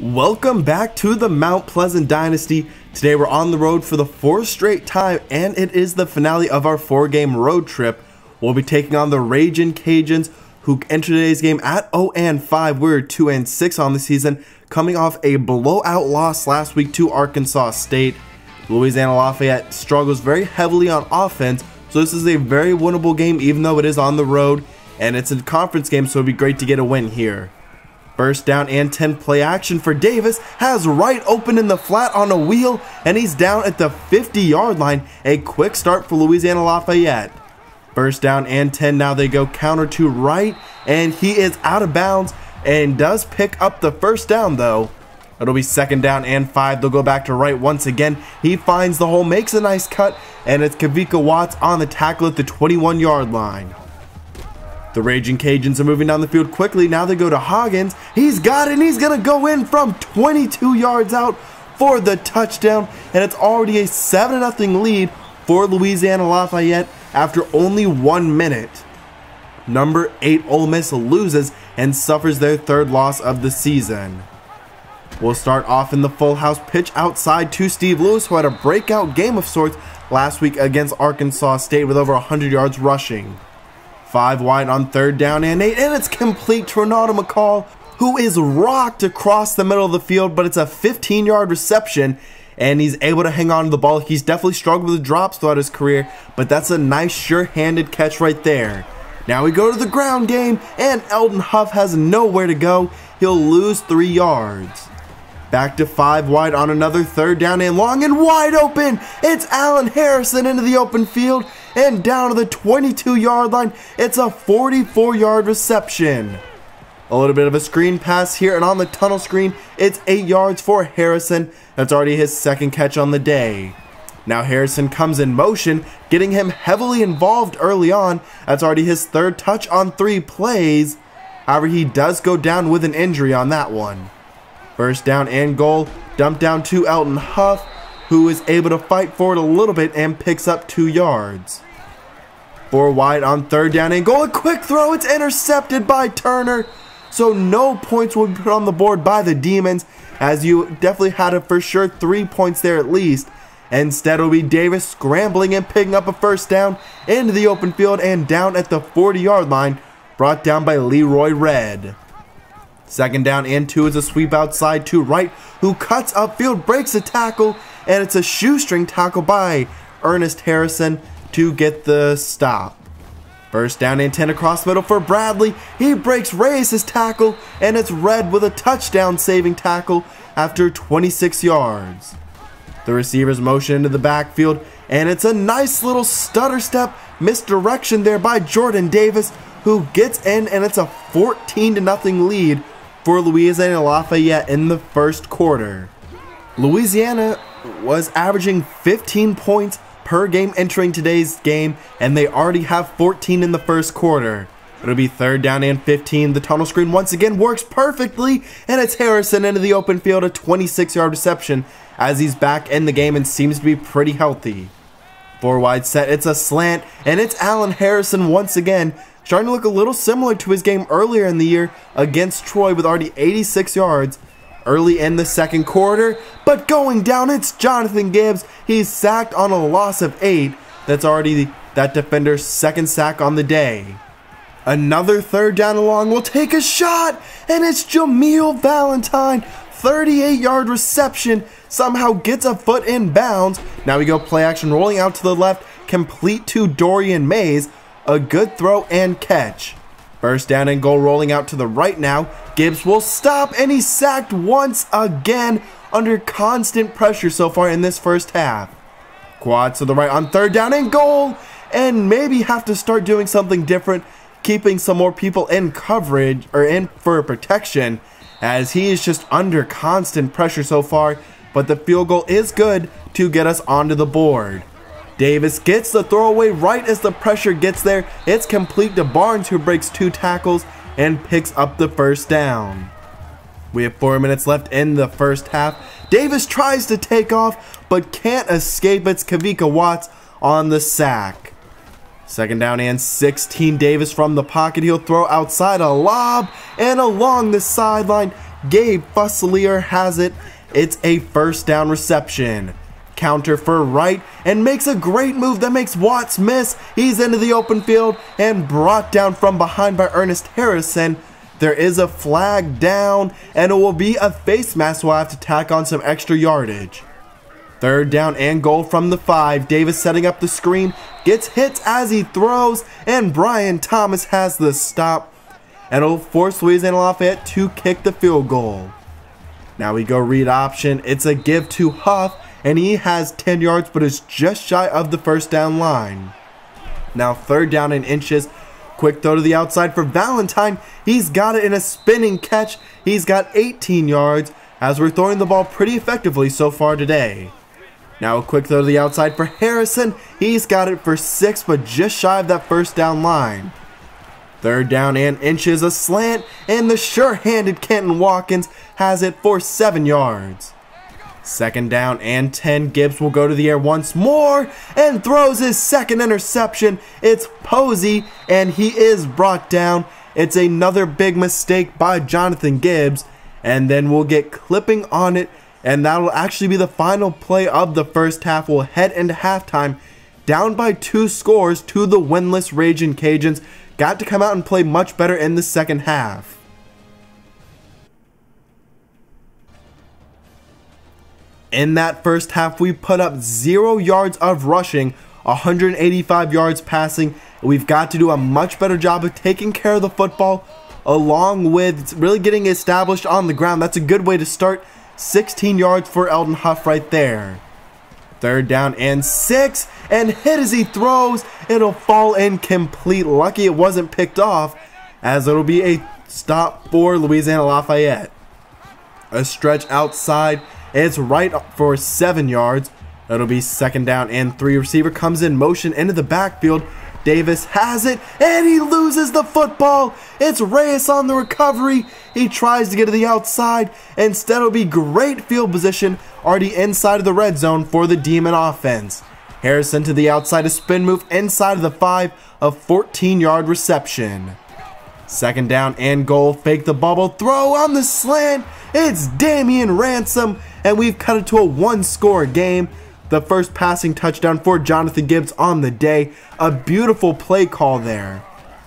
Welcome back to the Mount Pleasant Dynasty. Today we're on the road for the fourth straight time, and it is the finale of our 4-game road trip. We'll be taking on the Ragin Cajuns, who entered today's game at 0-5. We're 2-6 on the season, coming off a blowout loss last week to Arkansas State. Louisiana Lafayette struggles very heavily on offense, so this is a very winnable game even though it is on the road, and it's a conference game, so it'd be great to get a win here. First down and 10 play action for Davis, has right open in the flat on a wheel, and he's down at the 50-yard line. A quick start for Louisiana Lafayette. First down and 10, now they go counter to right, and he is out of bounds and does pick up the first down though. It'll be second down and 5, they'll go back to right once again. He finds the hole, makes a nice cut, and it's Kavika Watts on the tackle at the 21-yard line. The Ragin Cajuns are moving down the field quickly. Now they go to Hoggins. He's got it, and he's going to go in from 22 yards out for the touchdown. And it's already a 7-0 lead for Louisiana Lafayette after only 1 minute. Number 8 Ole Miss loses and suffers their third loss of the season. We'll start off in the full house pitch outside to Steve Lewis, who had a breakout game of sorts last week against Arkansas State with over 100 yards rushing. 5 wide on third down and 8, and it's complete to Ronaldo McCall, who is rocked across the middle of the field, but it's a 15-yard reception, and he's able to hang on to the ball. He's definitely struggled with drops throughout his career, but that's a nice sure-handed catch right there. Now we go to the ground game, and Eldon Huff has nowhere to go. He'll lose 3 yards. Back to 5 wide on another third down and long, and wide open. It's Allen Harrison into the open field and down to the 22-yard line. It's a 44-yard reception. A little bit of a screen pass here, and on the tunnel screen, it's 8 yards for Harrison. That's already his second catch on the day. Now Harrison comes in motion, getting him heavily involved early on. That's already his third touch on 3 plays. However, he does go down with an injury on that one. First down and goal, dumped down to Eldon Huff, who is able to fight forward a little bit and picks up 2 yards. 4 wide on third down and goal, a quick throw, it's intercepted by Turner. So no points will be put on the board by the Demons, as you definitely had for sure 3 points there at least. Instead it'll be Davis scrambling and picking up a first down into the open field and down at the 40-yard line, brought down by Leroy Red. Second down and 2 is a sweep outside to right, who cuts upfield, breaks a tackle, and it's a shoestring tackle by Ernest Harrison to get the stop. First down and 10 across the middle for Bradley. He breaks Reyes' tackle, and it's Red with a touchdown saving tackle after 26 yards. The receivers motion into the backfield, and it's a nice little stutter step misdirection there by Jordan Davis, who gets in, and it's a 14-0 lead for Louisiana Lafayette in the first quarter. Louisiana was averaging 15 points per game entering today's game, and they already have 14 in the first quarter. It'll be third down and 15. The tunnel screen once again works perfectly, and it's Harrison into the open field, a 26-yard reception as he's back in the game and seems to be pretty healthy. 4 wide set, it's a slant, and it's Allen Harrison once again, starting to look a little similar to his game earlier in the year against Troy with already 86 yards early in the second quarter. But going down, it's Jonathan Gibbs. He's sacked on a loss of 8. That's already that defender's second sack on the day. Another third down and long will take a shot, and it's Jameel Valentine. 38-yard reception, somehow gets a foot in bounds. Now we go play action, rolling out to the left, complete to Dorian Mays. A good throw and catch. First down and goal, rolling out to the right now. Gibbs will stop, and he's sacked once again under constant pressure so far in this first half. Quads to the right on third down and goal, and maybe have to start doing something different, keeping some more people in coverage or in for protection, as he is just under constant pressure so far, but the field goal is good to get us onto the board. Davis gets the throwaway right as the pressure gets there. It's complete to Barnes, who breaks 2 tackles and picks up the first down. We have 4 minutes left in the first half. Davis tries to take off, but can't escape. It's Kavika Watts on the sack. Second down and 16. Davis from the pocket. He'll throw outside a lob, and along the sideline, Gabe Fusilier has it. It's a first down reception. Counter for right and makes a great move that makes Watts miss. He's into the open field and brought down from behind by Ernest Harrison. There is a flag down and it will be a face mask. We'll have to tack on some extra yardage. Third down and goal from the 5. Davis setting up the screen, gets hit as he throws, and Brian Thomas has the stop. And it'll force Louisiana Lafayette to kick the field goal. Now we go read option. It's a give to Huff, and he has 10 yards but is just shy of the first down line. Now third down and inches. Quick throw to the outside for Valentine. He's got it in a spinning catch. He's got 18 yards as we're throwing the ball pretty effectively so far today. Now a quick throw to the outside for Harrison. He's got it for 6 but just shy of that first down line. Third down and inches, a slant, and the sure-handed Kenton Watkins has it for 7 yards. Second down and 10. Gibbs will go to the air once more and throws his second interception. It's Posey, and he is brought down. It's another big mistake by Jonathan Gibbs, and then we'll get clipping on it, and that'll actually be the final play of the first half. We'll head into halftime down by 2 scores to the winless Ragin Cajuns. Got to come out and play much better in the second half. In that first half, we put up 0 yards of rushing, 185 yards passing. We've got to do a much better job of taking care of the football, along with really getting established on the ground. That's a good way to start. 16 yards for Eldon Huff right there. Third down and 6, and hit as he throws. It'll fall incomplete. Lucky it wasn't picked off, as it'll be a stop for Louisiana Lafayette. A stretch outside. It's right for 7 yards. It'll be second down and 3. Receiver comes in motion into the backfield. Davis has it, and he loses the football. It's Reyes on the recovery. He tries to get to the outside. Instead, it'll be great field position already inside of the red zone for the Demon offense. Harrison to the outside, a spin move inside of the 5, a 14-yard reception. Second down and goal, fake the bubble, throw on the slant. It's Damian Ransom, and we've cut it to a 1-score game. The first passing touchdown for Jonathan Gibbs on the day. A beautiful play call there.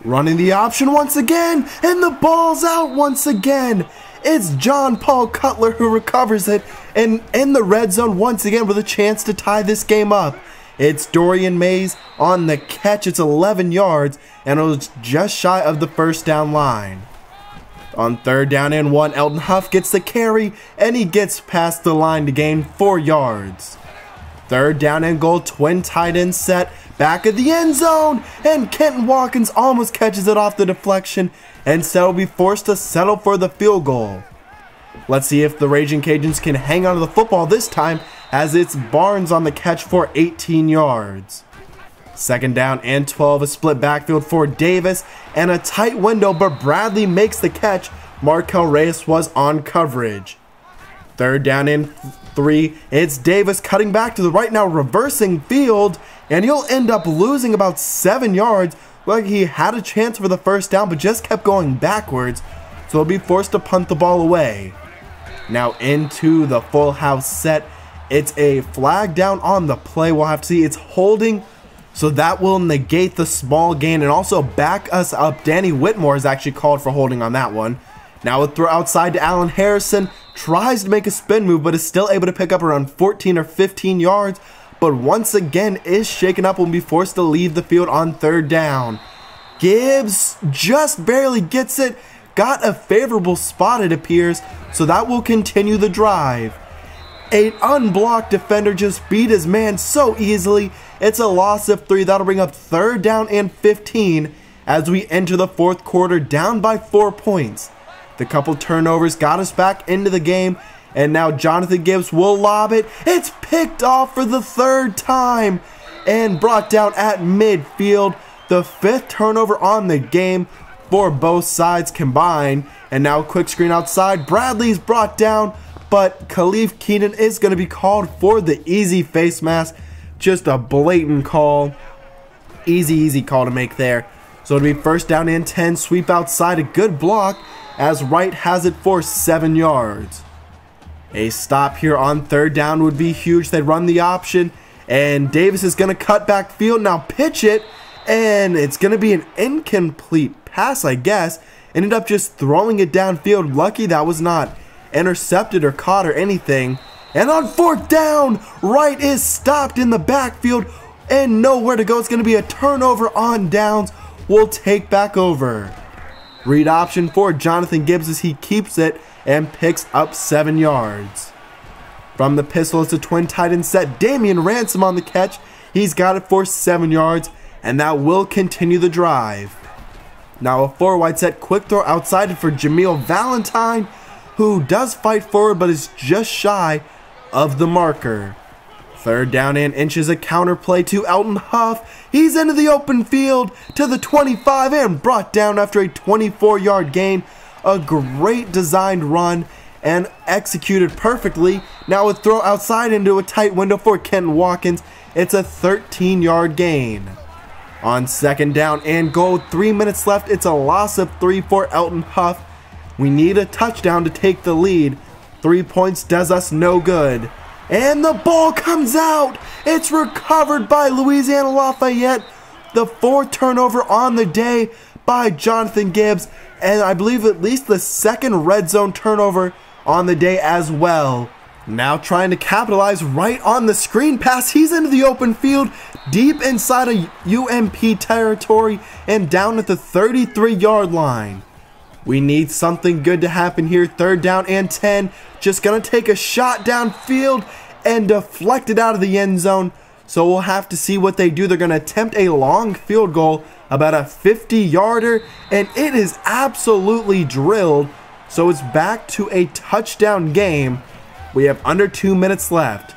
Running the option once again, and the ball's out once again. It's John Paul Cutler who recovers it, and in the red zone once again with a chance to tie this game up. It's Dorian Mays on the catch. It's 11 yards, and it was just shy of the first down line. On third down and 1, Eldon Huff gets the carry, and he gets past the line to gain 4 yards. Third down and goal, twin tight end set, back of the end zone, and Kenton Watkins almost catches it off the deflection, and so will be forced to settle for the field goal. Let's see if the Ragin Cajuns can hang on to the football this time, as it's Barnes on the catch for 18 yards. Second down and 12, a split backfield for Davis, and a tight window, but Bradley makes the catch. Markel Reyes was on coverage. Third down and 3, it's Davis cutting back to the right now, reversing field, and he'll end up losing about 7 yards. Like he had a chance for the first down, but just kept going backwards, so he'll be forced to punt the ball away. Now into the full house set. It's a flag down on the play. We'll have to see. It's holding, so that will negate the small gain and also back us up. Danny Whitmore is actually called for holding on that one. Now a throw outside to Allen Harrison. Tries to make a spin move, but is still able to pick up around 14 or 15 yards. But once again is shaken up and will be forced to leave the field on third down. Gibbs just barely gets it. Got a favorable spot, it appears, so that will continue the drive. An unblocked defender just beat his man so easily. It's a loss of 3. That'll bring up third down and 15 as we enter the fourth quarter down by 4 points. The couple turnovers got us back into the game, and now Jonathan Gibbs will lob it. It's picked off for the 3rd time and brought down at midfield. The 5th turnover on the game for both sides combined. And now quick screen outside. Bradley's brought down, but Khalif Keenan is going to be called for the easy face mask. Just a blatant call. Easy call to make there. So it'll be first down and 10. Sweep outside, a good block. as Wright has it for 7 yards. A stop here on 3rd down would be huge. They run the option, and Davis is going to cut back field. Now pitch it, and it's going to be an incomplete pass, I guess. Ended up just throwing it downfield. Lucky that was not intercepted or caught or anything. And on 4th down, Wright is stopped in the backfield and nowhere to go. It's going to be a turnover on downs. We'll take back over. Read option for Jonathan Gibbs as he keeps it and picks up 7 yards. From the pistol, it's a twin tight end set. Damian Ransom on the catch. He's got it for 7 yards, and that will continue the drive. Now a 4 wide set, quick throw outside for Jameel Valentine, who does fight forward but is just shy of the marker. 3rd down and inches, a counter play to Elton Huff. He's into the open field to the 25 and brought down after a 24-yard gain. A great designed run and executed perfectly. Now a throw outside into a tight window for Kenton Watkins. It's a 13-yard gain. On 2nd down and goal, 3 minutes left. It's a loss of 3 for Elton Huff. We need a touchdown to take the lead. 3 points does us no good. And the ball comes out. It's recovered by Louisiana Lafayette. The 4th turnover on the day by Jonathan Gibbs. And I believe at least the 2nd red zone turnover on the day as well. Now trying to capitalize right on the screen pass. He's into the open field, deep inside of UMP territory and down at the 33-yard line. We need something good to happen here. 3rd down and 10. Just going to take a shot downfield and deflect it out of the end zone. So we'll have to see what they do. They're going to attempt a long field goal, about a 50-yarder, and it is absolutely drilled. So it's back to a touchdown game. We have under 2 minutes left.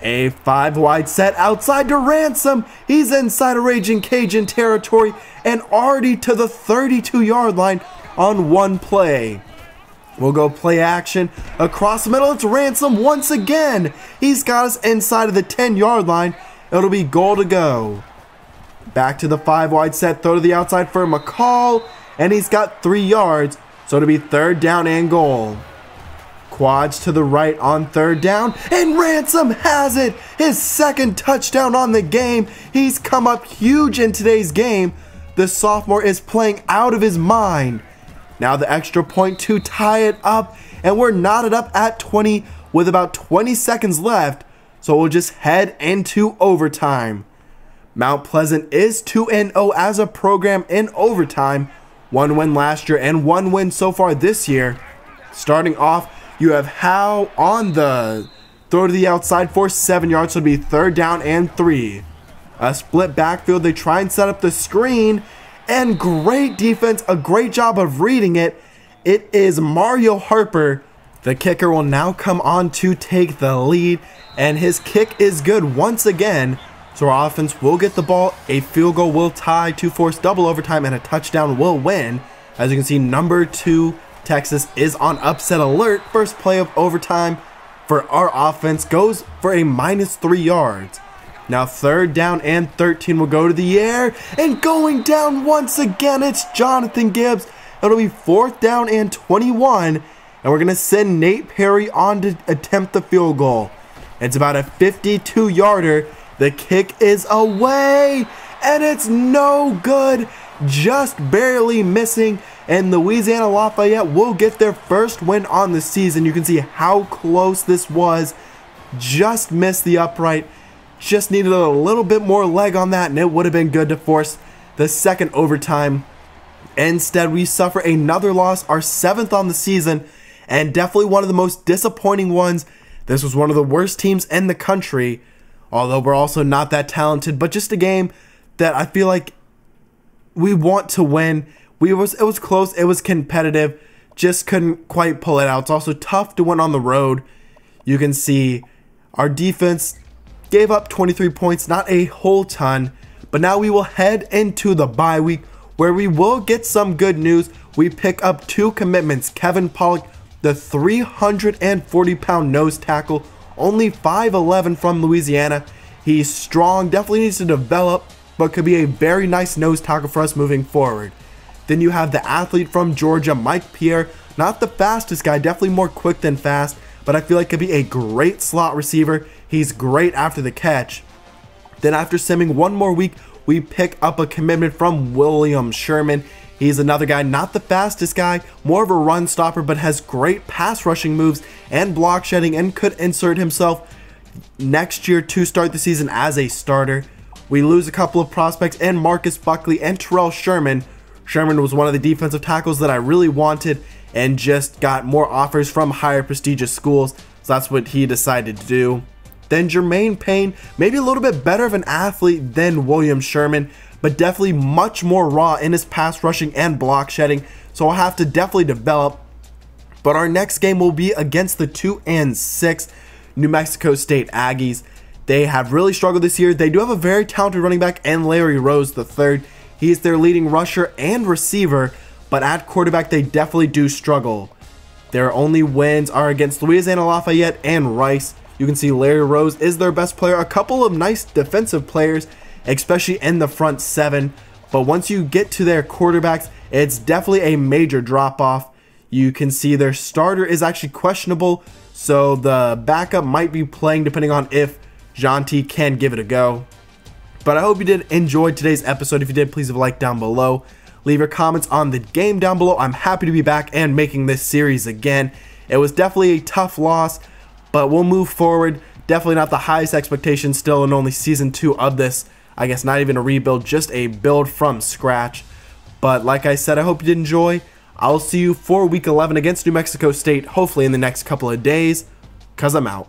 A 5 wide set outside to Ransom. He's inside of Ragin Cajun territory and already to the 32-yard line on 1 play. We'll go play action across the middle. It's Ransom once again. He's got us inside of the 10-yard line. It'll be goal to go. Back to the 5 wide set. Throw to the outside for McCall. And he's got 3 yards. So it'll be 3rd down and goal. Quads to the right on 3rd down. And Ransom has it. His 2nd touchdown on the game. He's come up huge in today's game. The sophomore is playing out of his mind. Now the extra point to tie it up, and we're knotted up at 20 with about 20 seconds left, so we'll just head into overtime. Mount Pleasant is 2-0 as a program in overtime, 1 win last year and 1 win so far this year. Starting off, you have Howe on the throw to the outside for 7 yards, so it'll be 3rd down and 3. A split backfield, they try and set up the screen, and great defense, a great job of reading it. It is Mario Harper. The kicker will now come on to take the lead, and his kick is good once again. So our offense will get the ball, a field goal will tie to force double overtime, and a touchdown will win. As you can see, number 2, Texas is on upset alert. First play of overtime for our offense goes for a -3 yards. Now 3rd down and 13 will go to the air, and going down once again, it's Jonathan Gibbs. It'll be 4th down and 21, and we're going to send Nate Perry on to attempt the field goal. It's about a 52-yarder. The kick is away, and it's no good, just barely missing, and Louisiana Lafayette will get their first win on the season. You can see how close this was. Just missed the upright. Just needed a little bit more leg on that, and it would have been good to force the 2nd overtime. Instead, we suffer another loss, our 7th on the season, and definitely one of the most disappointing ones. This was one of the worst teams in the country, although we're also not that talented, but just a game that I feel like we want to win. It was close, it was competitive, just couldn't quite pull it out. It's also tough to win on the road. You can see our defense gave up 23 points, not a whole ton, but now we will head into the bye week where we will get some good news. We pick up 2 commitments. Kevin Pollock, the 340-pound nose tackle, only 5'11" from Louisiana. He's strong, definitely needs to develop, but could be a very nice nose tackle for us moving forward. Then you have the athlete from Georgia, Mike Pierre. Not the fastest guy, definitely more quick than fast, but I feel like could be a great slot receiver. He's great after the catch. Then after simming one more week, we pick up a commitment from William Sherman. He's another guy, not the fastest guy, more of a run stopper, but has great pass rushing moves and block shedding and could insert himself next year to start the season as a starter. We lose a couple of prospects and Marcus Buckley and Terrell Sherman. Sherman was one of the defensive tackles that I really wanted and just got more offers from higher prestigious schools, so that's what he decided to do. Then Jermaine Payne, maybe a little bit better of an athlete than William Sherman, but definitely much more raw in his pass rushing and block shedding, so I'll have to definitely develop. But our next game will be against the 2-6 New Mexico State Aggies. They have really struggled this year. They do have a very talented running back and Larry Rose III. He is their leading rusher and receiver, but at quarterback they definitely do struggle. Their only wins are against Louisiana Lafayette and Rice. You can see Larry Rose is their best player. A couple of nice defensive players, especially in the front seven. But once you get to their quarterbacks, it's definitely a major drop-off. You can see their starter is actually questionable, so the backup might be playing depending on if Jonty can give it a go. But I hope you did enjoy today's episode. If you did, please leave a like down below. Leave your comments on the game down below. I'm happy to be back and making this series again. It was definitely a tough loss, but we'll move forward. Definitely not the highest expectations still in only season 2 of this. I guess not even a rebuild, just a build from scratch. But like I said, I hope you did enjoy. I'll see you for week 11 against New Mexico State, hopefully in the next couple of days, 'cause I'm out.